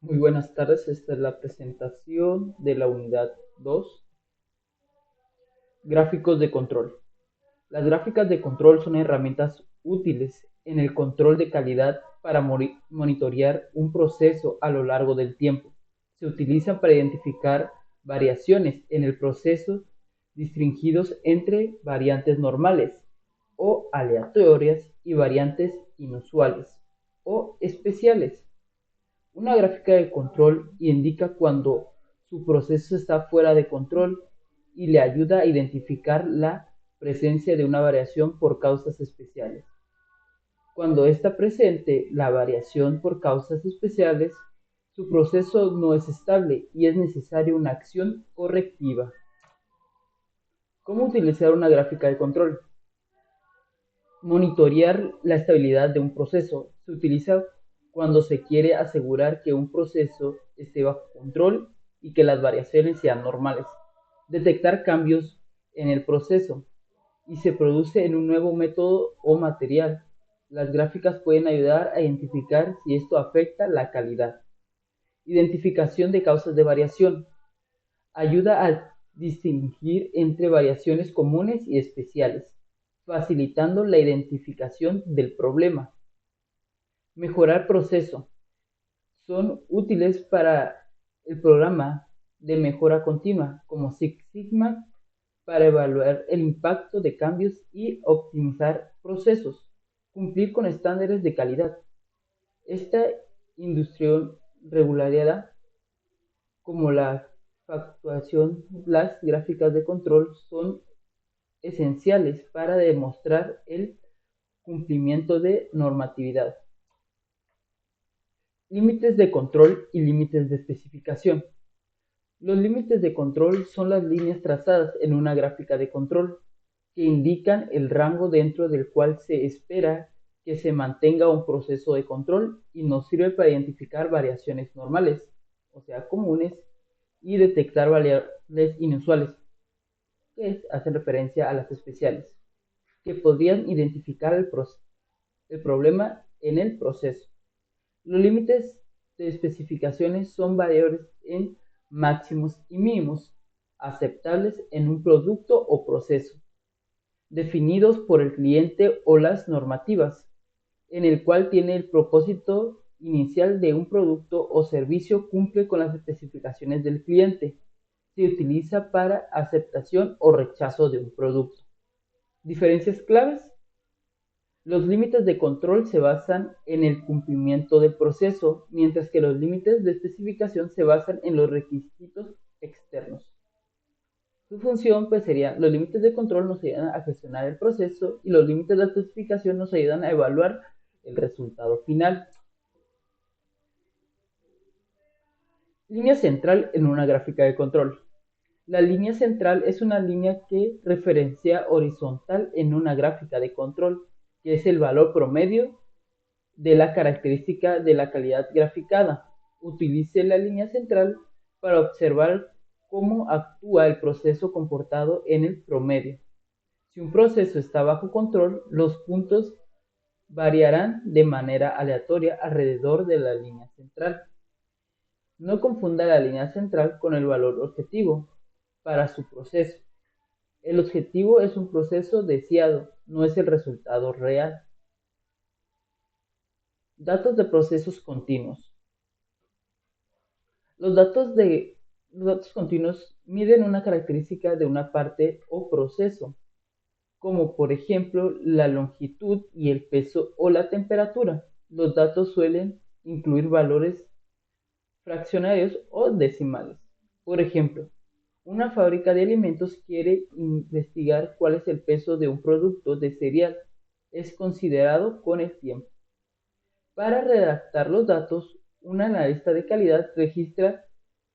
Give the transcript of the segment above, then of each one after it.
Muy buenas tardes, esta es la presentación de la unidad 2, gráficos de control. Las gráficas de control son herramientas útiles en el control de calidad para monitorear un proceso a lo largo del tiempo. Se utilizan para identificar variaciones en el proceso distinguidos entre variantes normales o aleatorias y variantes inusuales o especiales. Una gráfica de control indica cuando su proceso está fuera de control y le ayuda a identificar la presencia de una variación por causas especiales. Cuando está presente la variación por causas especiales, su proceso no es estable y es necesaria una acción correctiva. ¿Cómo utilizar una gráfica de control? Monitorear la estabilidad de un proceso se utiliza cuando se quiere asegurar que un proceso esté bajo control y que las variaciones sean normales. Detectar cambios en el proceso y se produce en un nuevo método o material. Las gráficas pueden ayudar a identificar si esto afecta la calidad. Identificación de causas de variación. Ayuda a distinguir entre variaciones comunes y especiales, facilitando la identificación del problema. Mejorar proceso. Son útiles para el programa de mejora continua, como Six Sigma, para evaluar el impacto de cambios y optimizar procesos. Cumplir con estándares de calidad. Esta industrial regularidad como la facturación, las gráficas de control son esenciales para demostrar el cumplimiento de normatividad. Límites de control y límites de especificación. Los límites de control son las líneas trazadas en una gráfica de control que indican el rango dentro del cual se espera que se mantenga un proceso de control y nos sirve para identificar variaciones normales, o sea, comunes, y detectar variables inusuales, que hacen referencia a las especiales, que podrían identificar el problema en el proceso. Los límites de especificaciones son variables en máximos y mínimos aceptables en un producto o proceso, definidos por el cliente o las normativas, en el cual tiene el propósito inicial de un producto o servicio cumple con las especificaciones del cliente. Se utiliza para aceptación o rechazo de un producto. Diferencias claves. Los límites de control se basan en el cumplimiento del proceso, mientras que los límites de especificación se basan en los requisitos externos. Su función pues sería, los límites de control nos ayudan a gestionar el proceso y los límites de especificación nos ayudan a evaluar el resultado final. Línea central en una gráfica de control. La línea central es una línea que referencia horizontal en una gráfica de control, que es el valor promedio de la característica de la calidad graficada. Utilice la línea central para observar cómo actúa el proceso comportado en el promedio. Si un proceso está bajo control, los puntos variarán de manera aleatoria alrededor de la línea central. No confunda la línea central con el valor objetivo para su proceso. El objetivo es un proceso deseado, no es el resultado real. Datos de procesos continuos. Los datos continuos miden una característica de una parte o proceso, como por ejemplo la longitud y el peso o la temperatura. Los datos suelen incluir valores fraccionarios o decimales. Por ejemplo, una fábrica de alimentos quiere investigar cuál es el peso de un producto de cereal. Es considerado con el tiempo. Para redactar los datos, un analista de calidad registra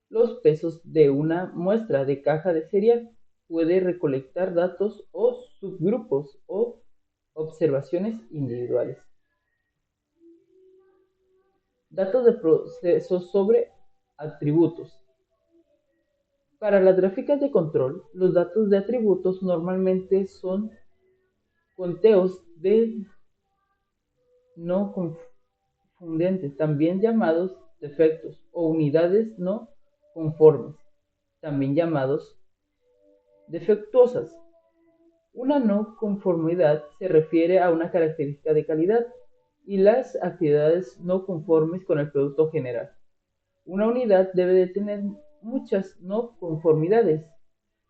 los pesos de una muestra de caja de cereal. Puede recolectar datos o subgrupos o observaciones individuales. Datos de procesos sobre atributos. Para las gráficas de control, los datos de atributos normalmente son conteos de no confundentes, también llamados defectos o unidades no conformes, también llamados defectuosas. Una no conformidad se refiere a una característica de calidad y las actividades no conformes con el producto general. Una unidad debe de tener muchas no conformidades.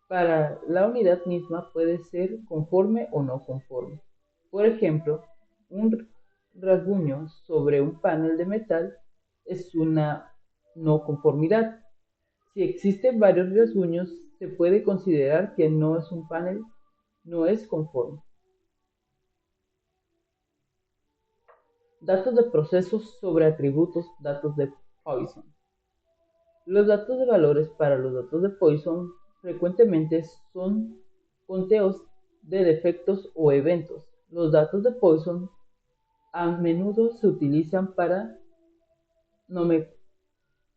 Para la unidad misma puede ser conforme o no conforme. Por ejemplo, un rasguño sobre un panel de metal es una no conformidad. Si existen varios rasguños, se puede considerar que no es un panel, no es conforme. Datos de procesos sobre atributos, datos de Poisson. Los datos de valores para los datos de Poisson frecuentemente son conteos de defectos o eventos. Los datos de Poisson a menudo se utilizan para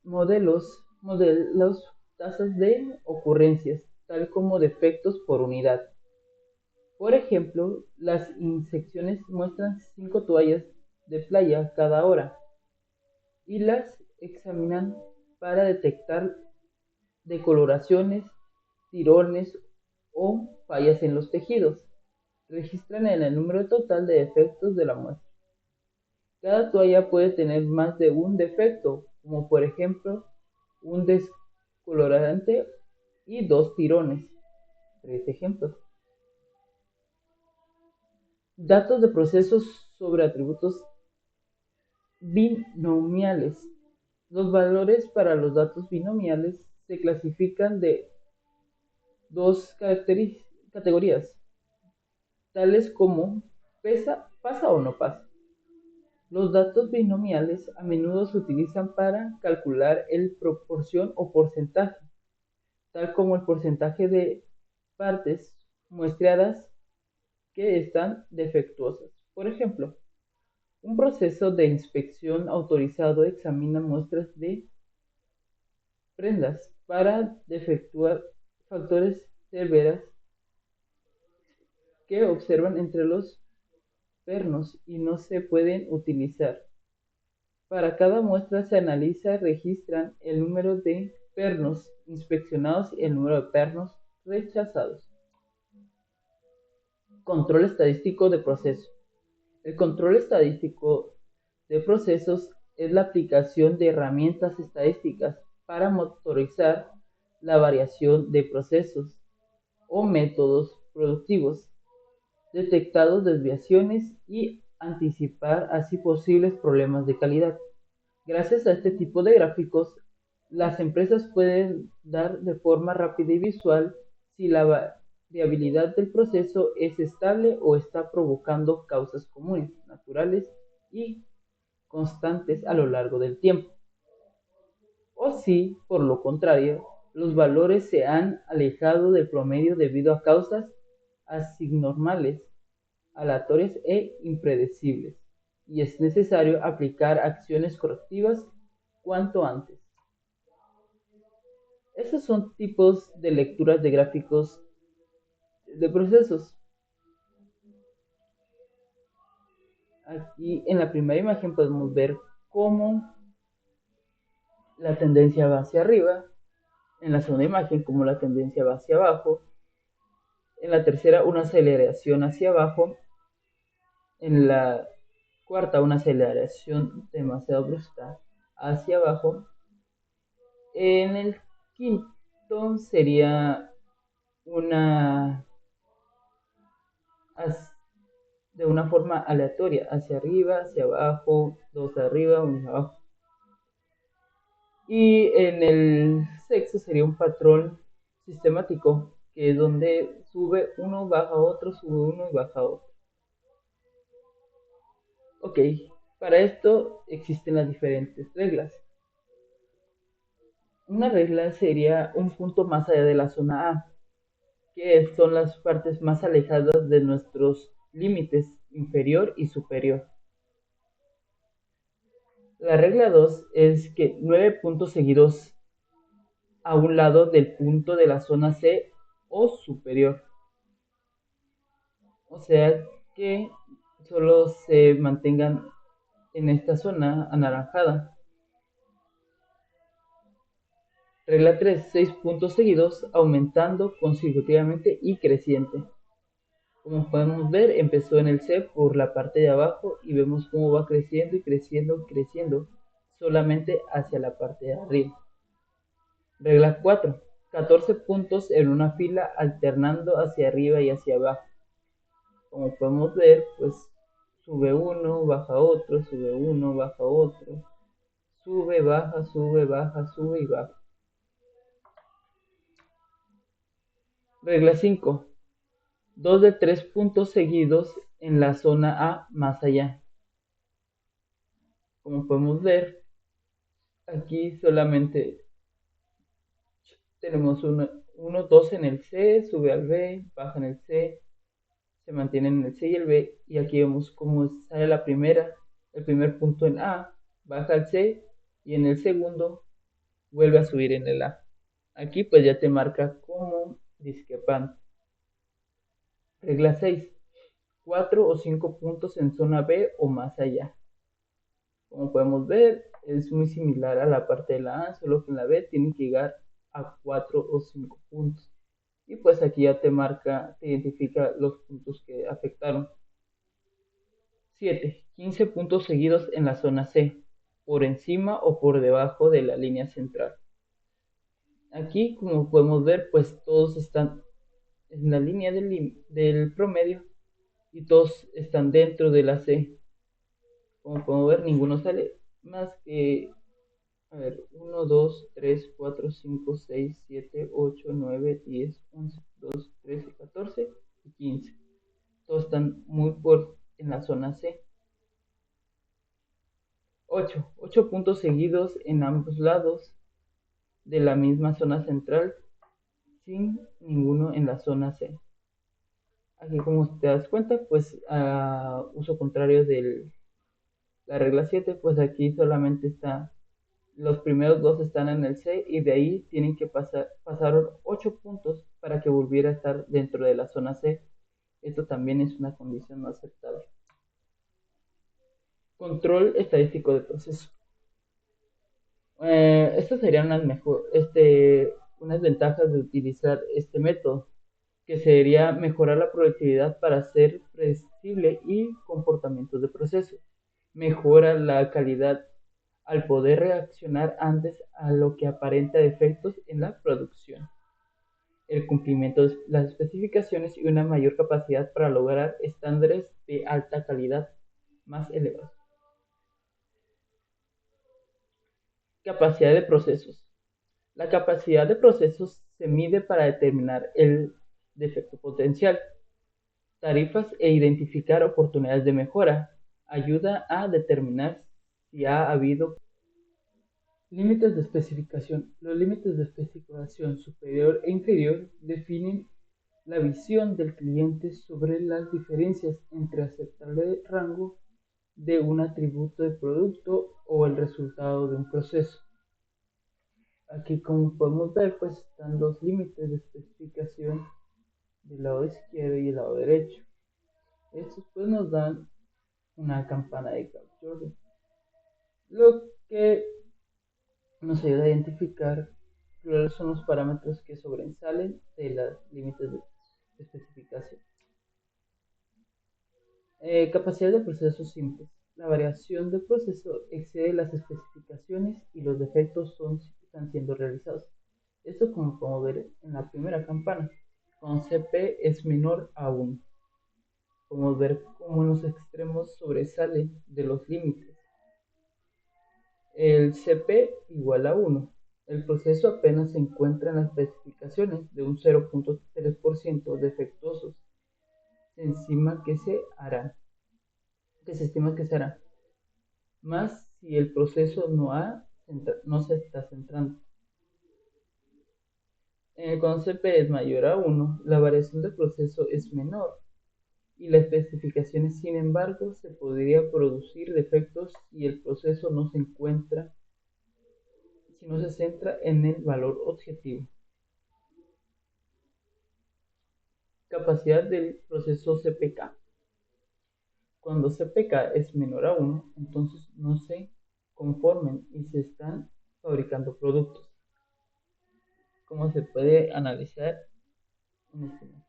modelos tasas de ocurrencias, tal como defectos por unidad. Por ejemplo, las insecciones muestran 5 toallas de playa cada hora y las examinan para detectar decoloraciones, tirones o fallas en los tejidos. Registran el número total de defectos de la muestra. Cada toalla puede tener más de un defecto, como por ejemplo un descolorante y 2 tirones. 3 ejemplos. Datos de procesos sobre atributos binomiales. Los valores para los datos binomiales se clasifican de dos categorías, tales como pasa o no pasa. Los datos binomiales a menudo se utilizan para calcular el proporción o porcentaje, tal como el porcentaje de partes muestreadas que están defectuosas. Por ejemplo, un proceso de inspección autorizado examina muestras de prendas para defectuar factores severos que observan entre los pernos y no se pueden utilizar. Para cada muestra se analiza y registran el número de pernos inspeccionados y el número de pernos rechazados. Control estadístico de proceso. El control estadístico de procesos es la aplicación de herramientas estadísticas para monitorizar la variación de procesos o métodos productivos, detectar desviaciones y anticipar así posibles problemas de calidad. Gracias a este tipo de gráficos, las empresas pueden dar de forma rápida y visual si la variabilidad del proceso es estable o está provocando causas comunes, naturales y constantes a lo largo del tiempo. O si, por lo contrario, los valores se han alejado del promedio debido a causas asignormales, aleatorias e impredecibles, y es necesario aplicar acciones correctivas cuanto antes. Esos son tipos de lecturas de gráficos de procesos. Aquí en la primera imagen podemos ver cómo la tendencia va hacia arriba, en la segunda imagen cómo la tendencia va hacia abajo, en la tercera una aceleración hacia abajo, en la cuarta una aceleración demasiado brusca hacia abajo, en el quinto sería una de una forma aleatoria, hacia arriba, hacia abajo, dos arriba, uno abajo. Y en el sexto sería un patrón sistemático, que es donde sube uno, baja otro, sube uno y baja otro. Ok, para esto existen las diferentes reglas. Una regla sería un punto más allá de la zona A, que son las partes más alejadas de nuestros límites inferior y superior. La regla 2 es que 9 puntos seguidos a un lado del punto de la zona C o superior. O sea que solo se mantengan en esta zona anaranjada. Regla 3. 6 puntos seguidos aumentando consecutivamente y creciente. Como podemos ver, empezó en el C por la parte de abajo y vemos cómo va creciendo y creciendo, creciendo, solamente hacia la parte de arriba. Regla 4. 14 puntos en una fila alternando hacia arriba y hacia abajo. Como podemos ver, pues sube uno, baja otro, sube uno, baja otro, sube, baja, sube y baja. Regla 5. 2 de 3 puntos seguidos en la zona A más allá. Como podemos ver, aquí solamente tenemos 1, 2 en el C, sube al B, baja en el C, se mantiene en el C y el B, y aquí vemos cómo sale el primer punto en A, baja al C, y en el segundo vuelve a subir en el A. Aquí pues ya te marca como discrepante. Regla 6. 4 o 5 puntos en zona B o más allá. Como podemos ver, es muy similar a la parte de la A, solo que en la B tienen que llegar a 4 o 5 puntos. Y pues aquí ya te marca, te identifica los puntos que afectaron. 7. 15 puntos seguidos en la zona C, por encima o por debajo de la línea central. Aquí, como podemos ver, pues todos están en la línea del promedio y todos están dentro de la C. Como podemos ver, ninguno sale más que, a ver, 1, 2, 3, 4, 5, 6, 7, 8, 9, 10, 11, 12, 13, 14 y 15. Todos están muy en la zona C. 8. 8 puntos seguidos en ambos lados de la misma zona central, sin ninguno en la zona C. Aquí, como te das cuenta, pues uso contrario de la regla 7, pues aquí solamente está, los primeros dos están en el C y de ahí tienen que pasaron 8 puntos para que volviera a estar dentro de la zona C. Esto también es una condición no aceptable. Control estadístico de proceso. Estas serían unas ventajas de utilizar este método, que sería mejorar la productividad para ser predecible y comportamientos de proceso. Mejora la calidad al poder reaccionar antes a lo que aparenta defectos en la producción. El cumplimiento de las especificaciones y una mayor capacidad para lograr estándares de alta calidad más elevados. Capacidad de procesos. La capacidad de procesos se mide para determinar el defecto potencial, tarifas e identificar oportunidades de mejora. Ayuda a determinar si ha habido límites de especificación. Los límites de especificación superior e inferior definen la visión del cliente sobre las diferencias entre aceptable rango de un atributo de producto o el resultado de un proceso. Aquí, como podemos ver, pues están los límites de especificación del lado izquierdo y el lado derecho. Estos pues nos dan una campana de Gauss-Jordan, lo que nos ayuda a identificar cuáles son los parámetros que sobresalen de los límites de especificación. Capacidad de procesos simples. La variación del proceso excede las especificaciones y los defectos están siendo realizados. Esto, como podemos ver en la primera campana, con CP es menor a 1. Podemos ver cómo en los extremos sobresale de los límites. El CP igual a 1. El proceso apenas se encuentra en las especificaciones de un 0.3% defectuosos. Se estima que se hará, más si el proceso no se está centrando. Cuando CP es mayor a 1, la variación del proceso es menor y las especificaciones, sin embargo, se podría producir defectos si el proceso si no se centra en el valor objetivo. Capacidad del proceso CPK. Cuando CPK es menor a 1, entonces no se conformen y se están fabricando productos. como se puede analizar en este momento.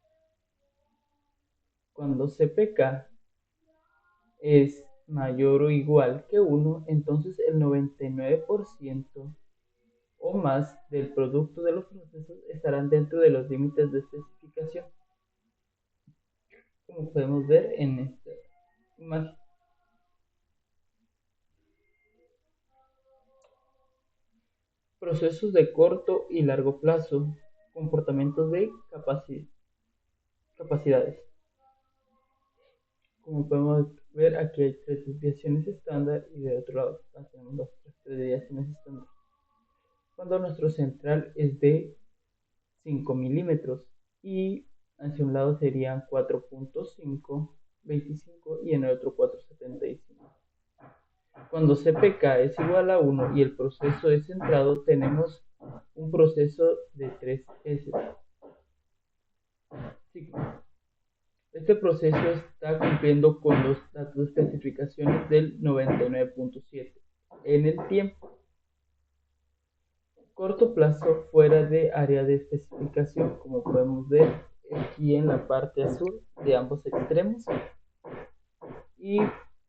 Cuando CPK es mayor o igual que 1, entonces el 99% o más del producto de los procesos estarán dentro de los límites de especificación, como podemos ver en esta imagen. Procesos de corto y largo plazo, comportamientos de capacidades. Como podemos ver, aquí hay tres desviaciones estándar y de otro lado tenemos las tres desviaciones estándar. Cuando nuestro central es de 5 milímetros y hacia un lado serían 4.525 y en el otro 4.75. Cuando CPK es igual a 1 y el proceso es centrado, tenemos un proceso de 3S. Este proceso está cumpliendo con los datos de especificaciones del 99.7 en el tiempo. Corto plazo fuera de área de especificación, como podemos ver aquí en la parte azul de ambos extremos, y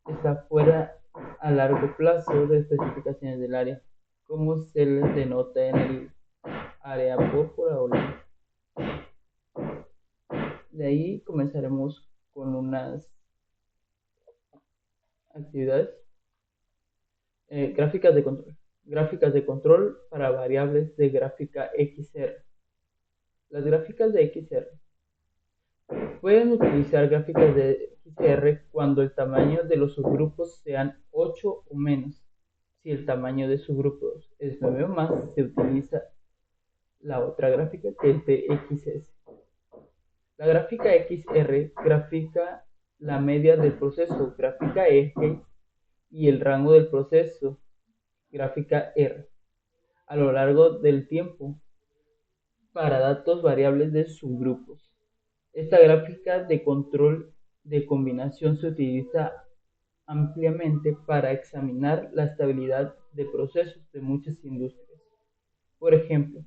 está fuera a largo plazo de especificaciones del área, como se les denota en el área púrpura o lila. De ahí comenzaremos con unas actividades. Gráficas de control. Gráficas de control para variables de gráfica XR. Las gráficas de XR pueden utilizar gráficas de XR cuando el tamaño de los subgrupos sean 8 o menos. Si el tamaño de subgrupos es 9 o más, se utiliza la otra gráfica que es de XS. La gráfica XR grafica la media del proceso, gráfica eje, y el rango del proceso, gráfica R, a lo largo del tiempo para datos variables de subgrupos. Esta gráfica de control de combinación se utiliza ampliamente para examinar la estabilidad de procesos de muchas industrias. Por ejemplo,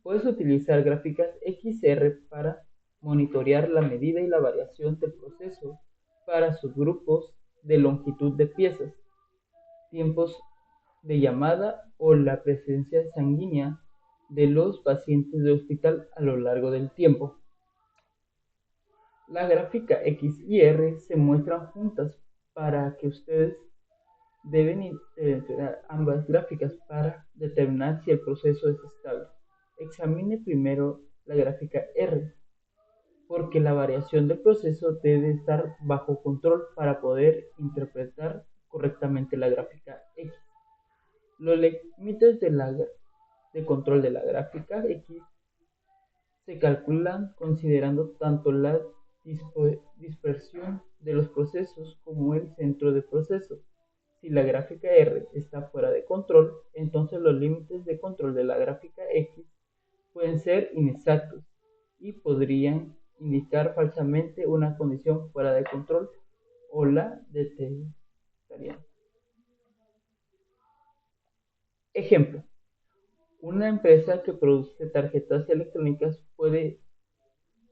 puedes utilizar gráficas XR para monitorear la medida y la variación del proceso para subgrupos de longitud de piezas, tiempos de llamada o la presencia sanguínea de los pacientes de hospital a lo largo del tiempo. La gráfica X y R se muestran juntas para que ustedes deben interpretar ambas gráficas para determinar si el proceso es estable. Examine primero la gráfica R, porque la variación del proceso debe estar bajo control para poder interpretar correctamente la gráfica X. Los límites de control de la gráfica X se calculan considerando tanto la dispersión de los procesos como el centro de proceso. Si la gráfica R está fuera de control, entonces los límites de control de la gráfica X pueden ser inexactos y podrían indicar falsamente una condición fuera de control o la detectarían. Ejemplo: una empresa que produce tarjetas electrónicas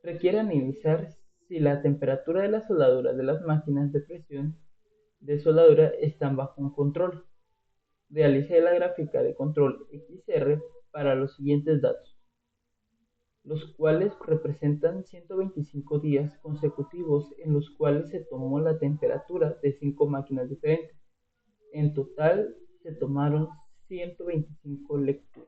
requiere analizar si la temperatura de la soldadura de las máquinas de presión de soldadura están bajo un control. Realice la gráfica de control XR para los siguientes datos, los cuales representan 125 días consecutivos en los cuales se tomó la temperatura de 5 máquinas diferentes. En total se tomaron 125 lecturas.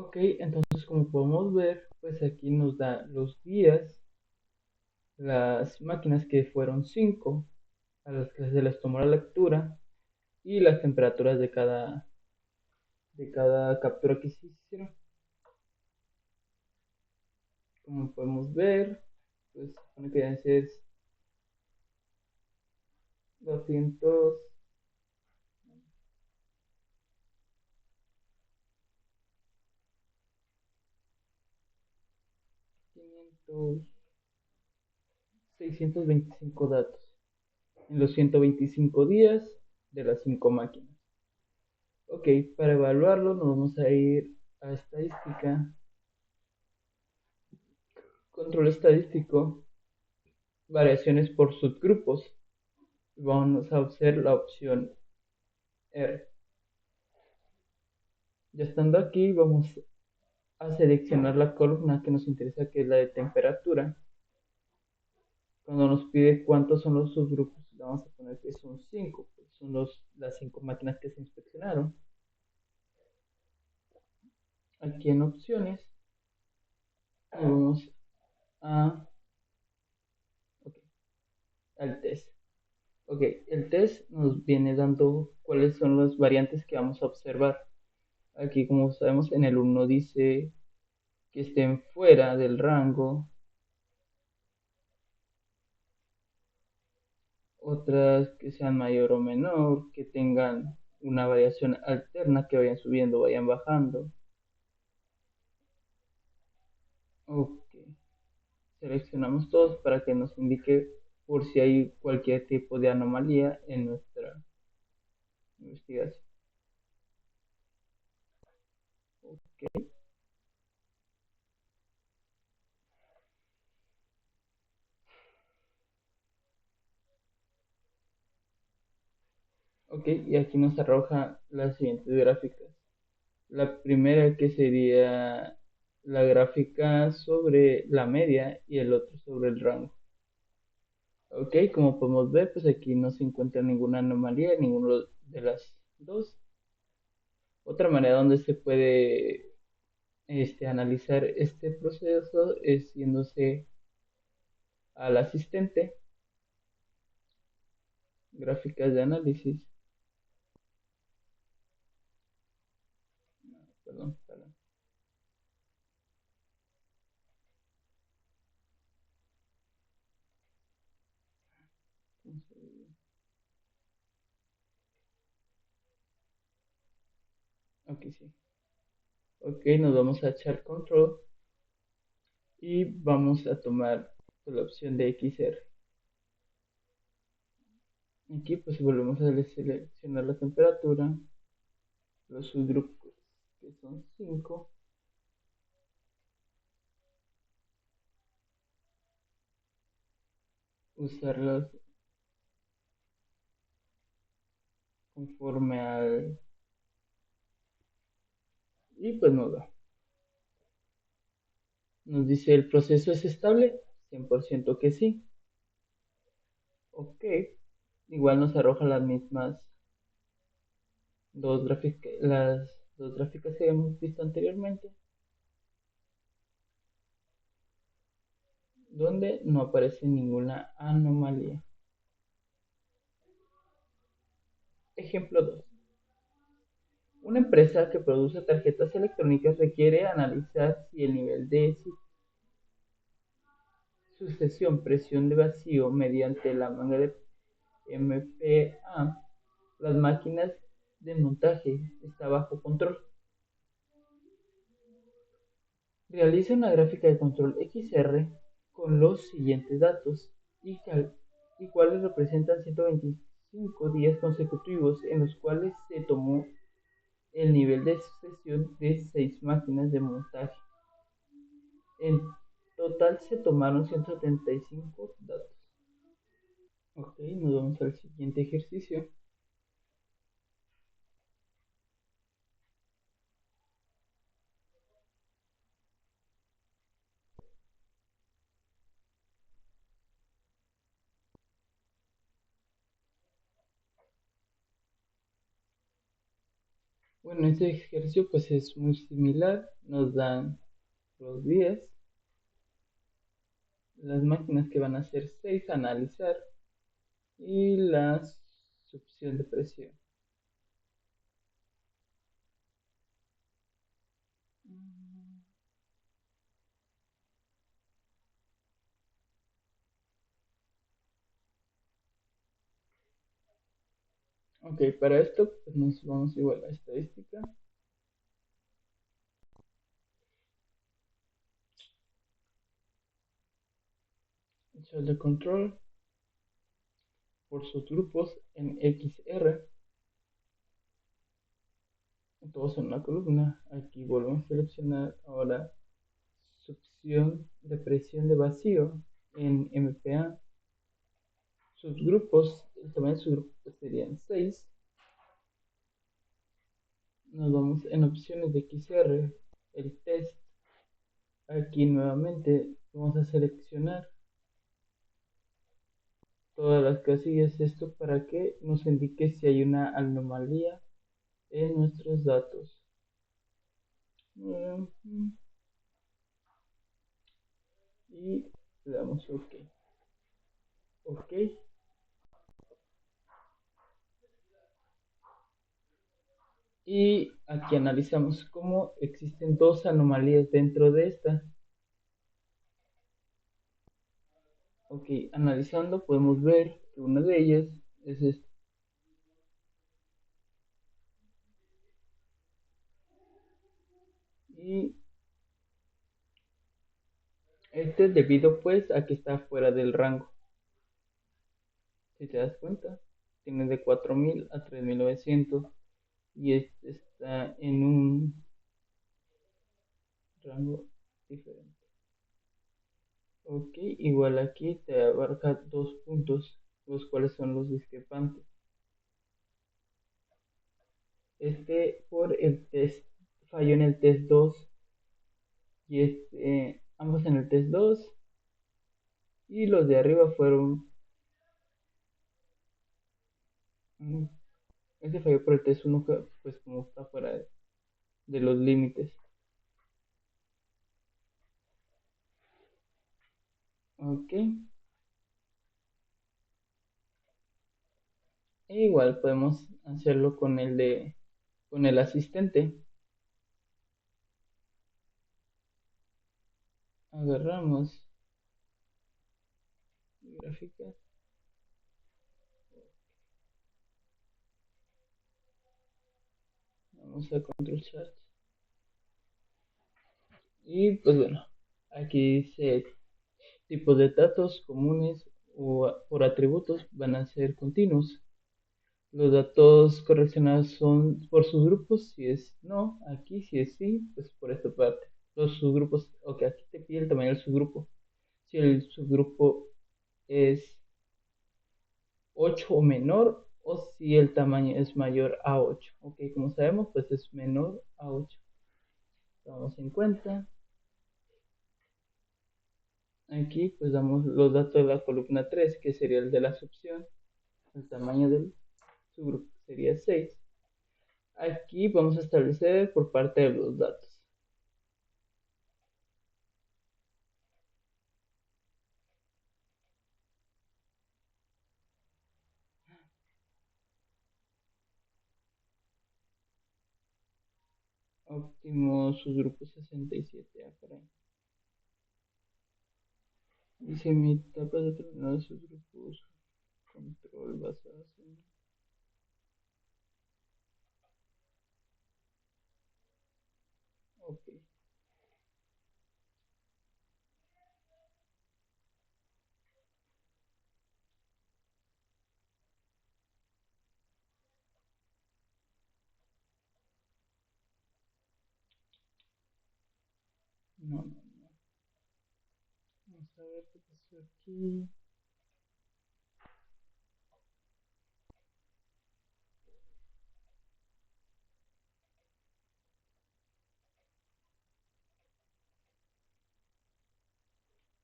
Ok, entonces como podemos ver, pues aquí nos da los días, las máquinas que fueron 5 a las que se les tomó la lectura y las temperaturas de cada captura que se hicieron. Como podemos ver, pues supone que deben ser 200, 500, 625 datos en los 125 días de las 5 máquinas. Ok, para evaluarlo nos vamos a ir a estadística, control estadístico, variaciones por subgrupos. Vamos a hacer la opción R. Ya estando aquí, vamos a seleccionar la columna que nos interesa, que es la de temperatura. Cuando nos pide cuántos son los subgrupos, le vamos a poner que son 5, pues son las 5 máquinas que se inspeccionaron. Aquí en opciones, vamos a, okay, al test. Ok, el test nos viene dando cuáles son las variantes que vamos a observar. Aquí, como sabemos, en el 1 dice que estén fuera del rango, otras que sean mayor o menor, que tengan una variación alterna, que vayan subiendo, vayan bajando. Ok, seleccionamos todos para que nos indique por si hay cualquier tipo de anomalía en nuestra investigación. Ok, ok, y aquí nos arroja las siguientes gráficas. La primera que sería la gráfica sobre la media y el otro sobre el rango. Ok, como podemos ver, pues aquí no se encuentra ninguna anomalía en ninguna de las dos. Otra manera donde se puede analizar este proceso es yéndose al asistente, gráficas de análisis, perdón. Aquí sí. Ok, nos vamos a echar control y vamos a tomar la opción de XR. Aquí pues volvemos a seleccionar la temperatura, los subgrupos que son 5, usarlos conforme al... Y pues nos da. Nos dice el proceso es estable, 100% que sí. Ok, igual nos arroja las dos gráficas que hemos visto anteriormente, donde no aparece ninguna anomalía. Ejemplo 2. Una empresa que produce tarjetas electrónicas requiere analizar si el nivel de sucesión presión de vacío mediante la manga de MPA, las máquinas de montaje está bajo control. Realiza una gráfica de control XR con los siguientes datos y cuales representan 125 días consecutivos en los cuales se tomó el nivel de sucesión de 6 máquinas de montaje. En total se tomaron 175 datos. Ok, nos vamos al siguiente ejercicio. Bueno, este ejercicio pues es muy similar. Nos dan los 10, las máquinas que van a ser 6 a analizar y la succión de presión. Ok, para esto pues nos vamos igual a estadística. Shell de control por sus grupos en XR, todos en una columna. Aquí volvemos a seleccionar ahora succión de presión de vacío en MPa. Sus grupos, el tamaño de sus grupos serían 6. Nos vamos en opciones de XR, el test. Aquí nuevamente vamos a seleccionar todas las casillas, esto para que nos indique si hay una anomalía en nuestros datos. Y le damos OK. OK. Y aquí analizamos cómo existen dos anomalías dentro de esta. Ok, analizando podemos ver que una de ellas es esta. Y este es debido pues a que está fuera del rango. Si te das cuenta, tiene de 4000 a 3900 y este está en un rango diferente. Ok, igual aquí te abarca dos puntos, los cuales son los discrepantes. Este por el test, falló en el test 2 y ambos en el test 2 y los de arriba fueron, este falló por el test 1 pues como está fuera de los límites. Ok, e igual podemos hacerlo con el asistente. Agarramos gráficas, vamos a control chart y pues bueno, aquí dice tipos de datos comunes o por atributos van a ser continuos. Los datos correccionados son por sus grupos, si es no, aquí si es sí, pues por esta parte. Los subgrupos, ok, aquí te pide el tamaño del subgrupo. Si el subgrupo es 8 o menor, o si el tamaño es mayor a 8. Ok, como sabemos, pues es menor a 8. Tomamos en cuenta. Aquí pues damos los datos de la columna 3, que sería el de la succión. El tamaño del subgrupo sería 6. Aquí vamos a establecer por parte de los datos. Óptimo subgrupo 67. Ah, caray. Dice mi etapa de determinados subgrupos. Control basado en... Ok. No, no, no. Vamos a ver qué pasó aquí.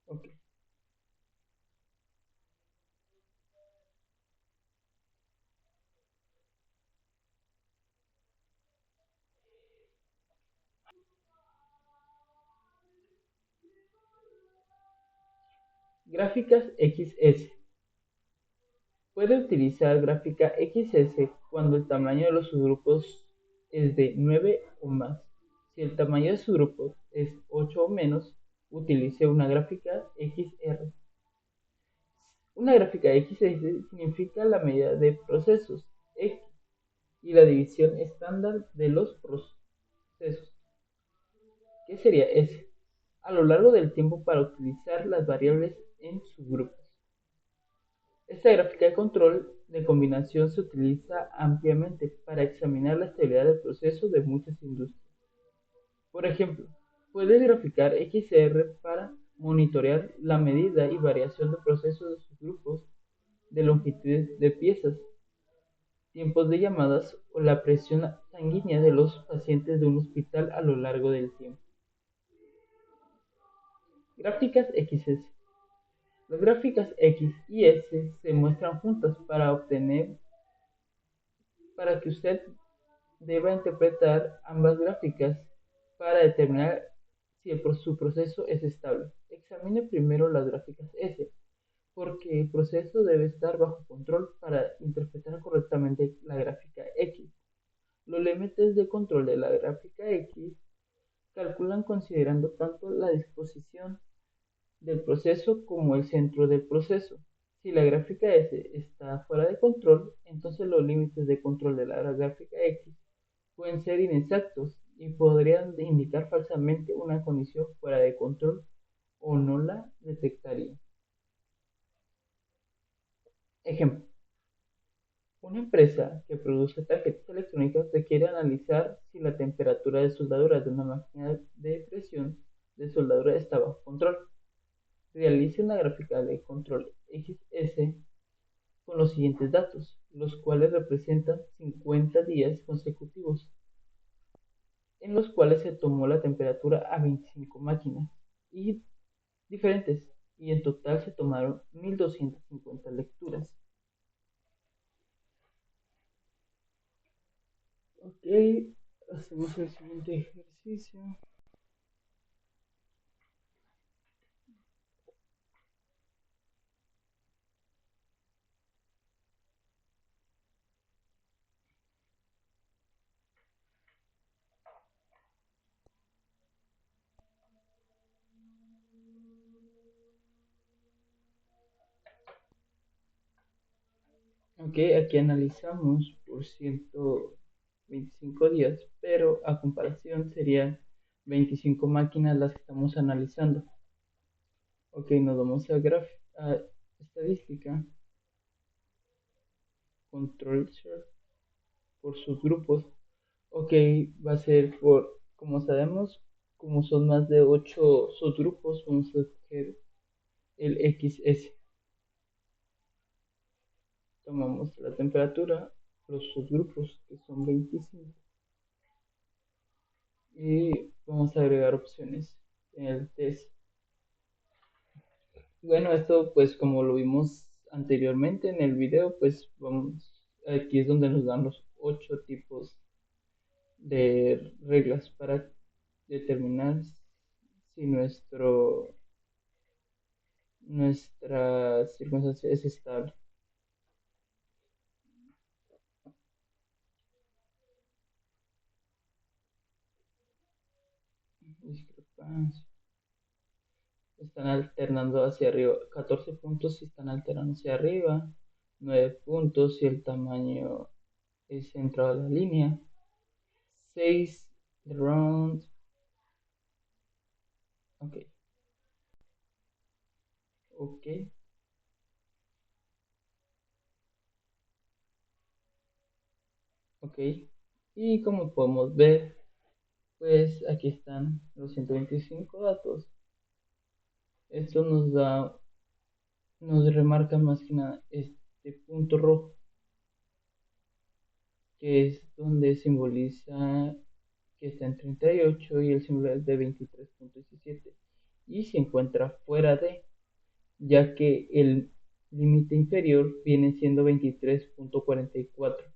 Ok. Gráficas XS. Puede utilizar gráfica XS cuando el tamaño de los subgrupos es de 9 o más. Si el tamaño de su grupo es 8 o menos, utilice una gráfica XR. Una gráfica XS significa la medida de procesos X y la división estándar de los procesos. ¿Qué sería S? A lo largo del tiempo para utilizar las variables en subgrupos. Esta gráfica de control de combinación se utiliza ampliamente para examinar la estabilidad del proceso de muchas industrias. Por ejemplo, puedes graficar XR para monitorear la medida y variación de procesos de subgrupos de longitudes de piezas, tiempos de llamadas o la presión sanguínea de los pacientes de un hospital a lo largo del tiempo. Gráficas XS. Las gráficas X y S se muestran juntas para que usted deba interpretar ambas gráficas para determinar si su proceso es estable. Examine primero las gráficas S, porque el proceso debe estar bajo control para interpretar correctamente la gráfica X. Los límites de control de la gráfica X calculan considerando tanto la disposición del proceso como el centro del proceso. Si la gráfica S está fuera de control, entonces los límites de control de la gráfica X pueden ser inexactos y podrían indicar falsamente una condición fuera de control o no la detectaría. Ejemplo: una empresa que produce tarjetas electrónicas requiere analizar si la temperatura de soldadura de una máquina de presión de soldadura está bajo control. Realice una gráfica de control XS con los siguientes datos, los cuales representan 50 días consecutivos en los cuales se tomó la temperatura a 25 máquinas y diferentes, y en total se tomaron 1250 lecturas. Ok, hacemos el siguiente ejercicio. Ok, aquí analizamos por 125 días, pero a comparación serían 25 máquinas las que estamos analizando. Ok, nos vamos a estadística, control chart por sus grupos. Ok, va a ser por, como sabemos, como son más de 8 subgrupos, vamos a escoger el XS. Tomamos la temperatura, los subgrupos, que son 25, y vamos a agregar opciones en el test. Bueno, esto pues como lo vimos anteriormente en el video, pues aquí es donde nos dan los 8 tipos de reglas para determinar si nuestra circunstancia es estable. Discrepancia. Están alternando hacia arriba. 14 puntos si están alternando hacia arriba. 9 puntos si el tamaño es centrado a la línea. 6 the round. Ok. Ok. Ok. Y como podemos ver, pues aquí están los 125 datos. Esto nos remarca más que nada este punto rojo, que es donde simboliza que está en 38 y el símbolo es de 23.17 y se encuentra fuera de, ya que el límite inferior viene siendo 23.44.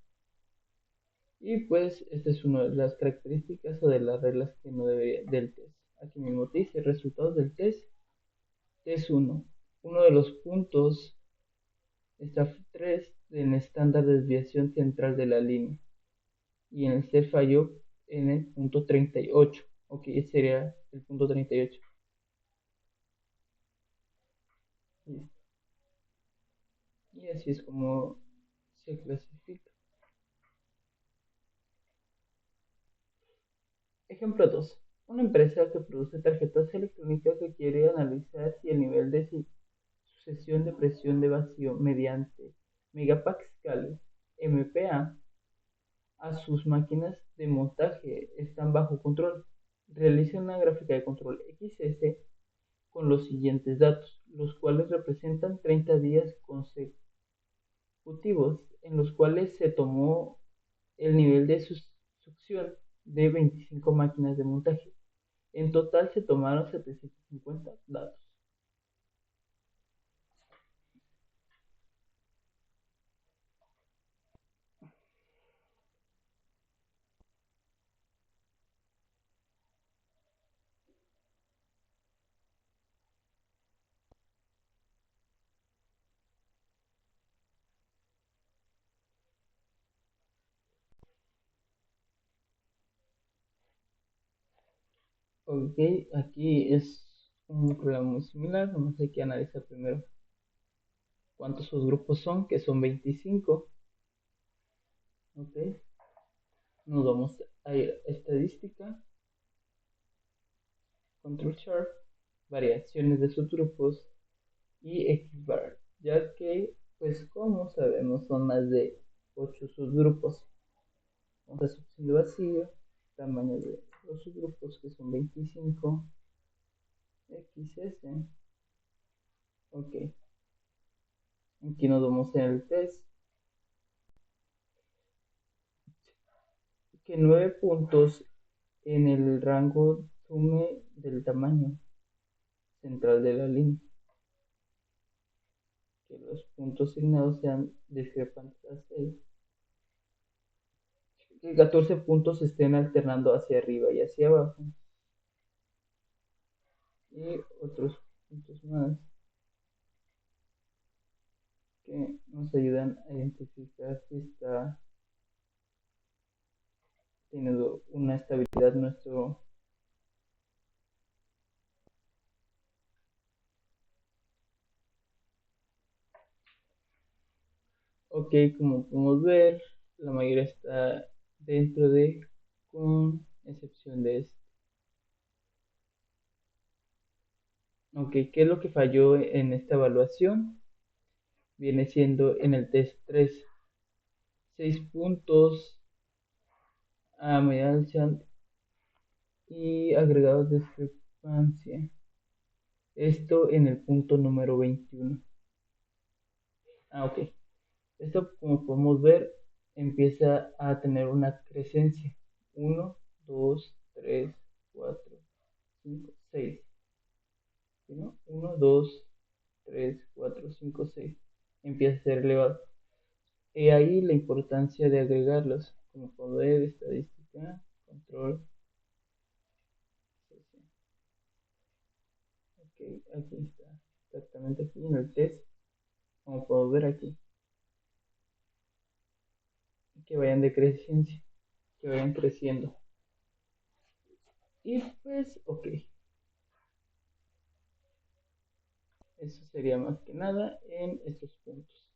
Y pues esta es una de las características o de las reglas que no debería del test. Aquí mismo te dice resultados del test 1. Uno de los puntos está 3 en estándar de desviación central de la línea y en el ser falló en el punto 38. Ok, ese sería el punto 38. Listo. Y así es como se clasifica. Ejemplo 2. Una empresa que produce tarjetas electrónicas que quiere analizar si el nivel de sucesión de presión de vacío mediante megapascales MPa a sus máquinas de montaje están bajo control. Realiza una gráfica de control XS con los siguientes datos, los cuales representan 30 días consecutivos en los cuales se tomó el nivel de succión de 25 máquinas de montaje. En total se tomaron 750 datos. Ok, aquí es un problema muy similar. Vamos a hay que analizar primero cuántos subgrupos son, que son 25. Ok, nos vamos a ir a estadística, control chart, variaciones de subgrupos y xbar, ya que, pues como sabemos, son más de 8 subgrupos. Vamos a succión de vacío, tamaño de los subgrupos que son 25, XS. Ok, aquí nos vamos en el test, que 9 puntos en el rango sume del tamaño central de la línea, que los puntos asignados sean discrepantes a 6, que 14 puntos estén alternando hacia arriba y hacia abajo, y otros puntos más que nos ayudan a identificar si está teniendo una estabilidad nuestro. Ok, como podemos ver, la mayoría está dentro de, con excepción de este. Ok, ¿qué es lo que falló en esta evaluación? Viene siendo en el test 3, 6 puntos a medida y agregados de discrepancia. Esto en el punto número 21. Ok. Esto, como podemos ver, empieza a tener una crecencia. 1, 2, 3, 4, 5, 6. ¿No? 1, 2, 3, 4, 5, 6. Empieza a ser elevado. Y ahí la importancia de agregarlos, como poder, estadística, control. Ok, aquí está. Exactamente aquí en el test. Como puedo ver aquí. Que vayan decreciendo. Que vayan creciendo. Y pues, ok. Eso sería más que nada en estos puntos.